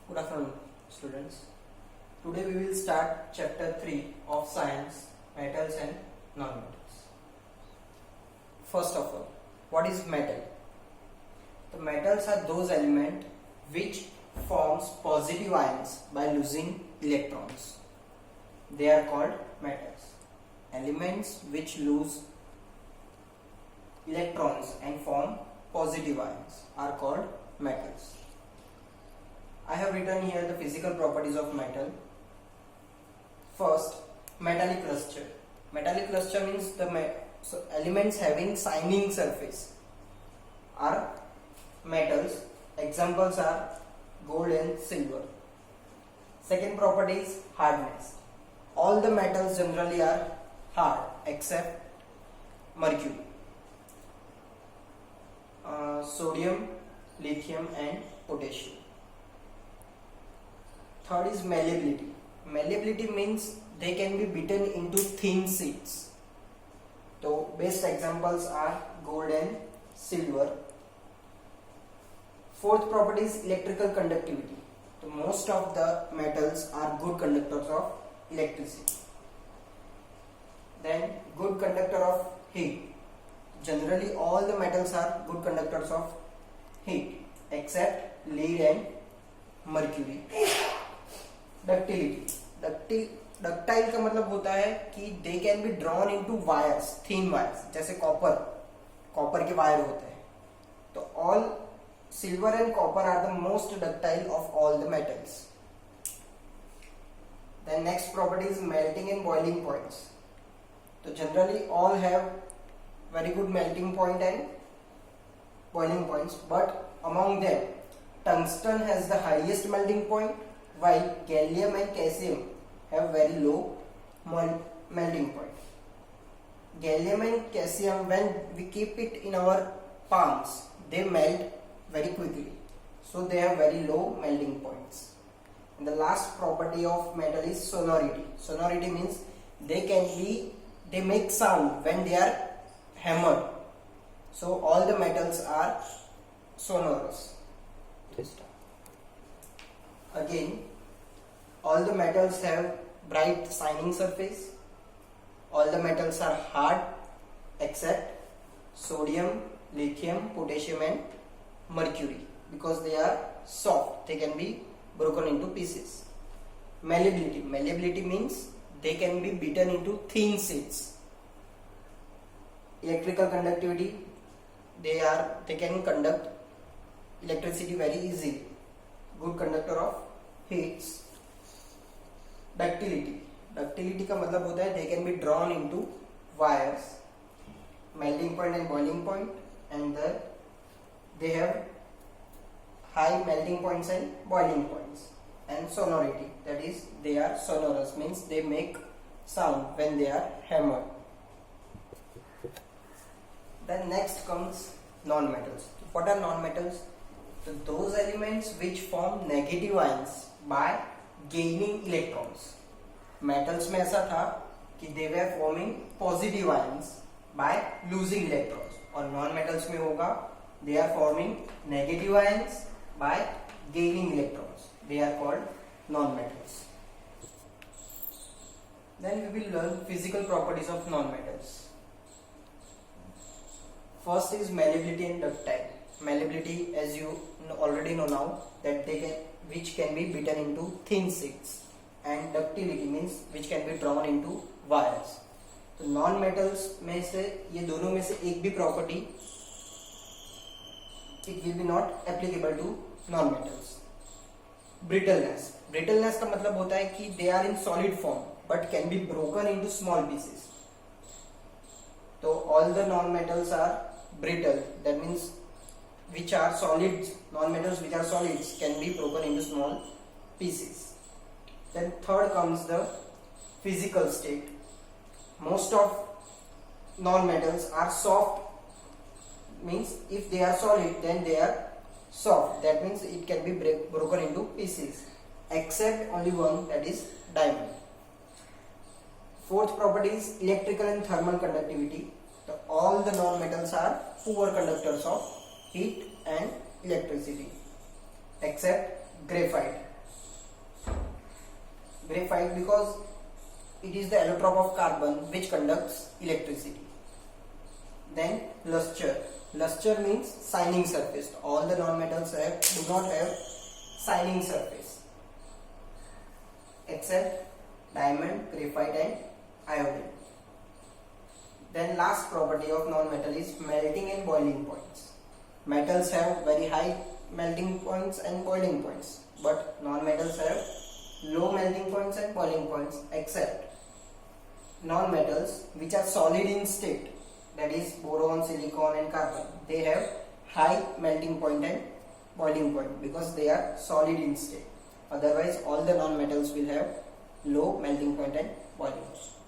Good afternoon, students. Today we will start chapter 3 of science, metals and non-metals. First of all, what is metal? The metals are those elements which forms positive ions by losing electrons. They are called metals. Elements which lose electrons and form positive ions are called metals. I have written here the physical properties of metal. First, metallic luster. Metallic luster means the elements having shining surface are metals. Examples are gold and silver. Second property is hardness. All the metals generally are hard except mercury, sodium, lithium and potassium. Third is malleability. Malleability means they can be beaten into thin sheets. So best examples are gold and silver. Fourth property is electrical conductivity. So most of the metals are good conductors of electricity. Then good conductor of heat. Generally all the metals are good conductors of heat except lead and mercury. Ductility ductile का मतलब होता है कि they can be drawn into wires, thin wires, जैसे copper के wire होते हैं. तो all silver and copper are the most ductile of all the metals. Then next property is melting and boiling points. तो generally all have very good melting point and boiling points, but among them tungsten has the highest melting point while gallium and caesium have very low melting point. Gallium and caesium, when we keep it in our palms, they melt very quickly, so they have very low melting points. And the last property of metal is sonority. Sonority means they make sound when they are hammered. So all the metals are sonorous. Again, all the metals have bright shining surface. All the metals are hard except sodium, lithium, potassium and mercury, because they are soft. They can be broken into pieces. Malleability. Malleability means they can be beaten into thin sheets. Electrical conductivity, they can conduct electricity very easily. Good conductor of heats. Ductility का मतलब होता है they can be drawn into wires. Melting point and boiling point, and they have high melting points and boiling points. And sonority, that is they are sonorous, means they make sound when they are hammered. Then next comes non-metals. What are non-metals? So those elements which form negative ions by gaining electrons. Metals में ऐसा था कि they were forming positive ions by losing electrons, और non-metals में होगा they are forming negative ions by gaining electrons. They are called non-metals. Then we will learn physical properties of non-metals. First is malleability and ductile. Malleability, as you already know now, that which can be beaten into thin sheets, and ductility means which can be drawn into wires. तो non metals में से ये दोनों में से एक भी property it will be not applicable to non metals. Brittleness का मतलब होता है कि they are in solid form but can be broken into small pieces. तो all the non metals are brittle, that means which are solids, non-metals which are solids can be broken into small pieces. Then third comes the physical state. Most of non-metals are soft, means if they are solid then they are soft, that means it can be broken into pieces, except only one, that is diamond. Fourth property is electrical and thermal conductivity. So all the non-metals are poor conductors of heat and electricity except graphite. Graphite because it is the allotrope of carbon which conducts electricity. Then luster. Luster means shining surface. All the non-metals do not have shining surface except diamond, graphite and iodine. Then last property of non-metal is melting and boiling points. Metals have very high melting points and boiling points, but non-metals have low melting points and boiling points except non-metals which are solid in state, that is boron, silicon and carbon. They have high melting point and boiling point because they are solid in state. Otherwise all the non-metals will have low melting point and boiling point.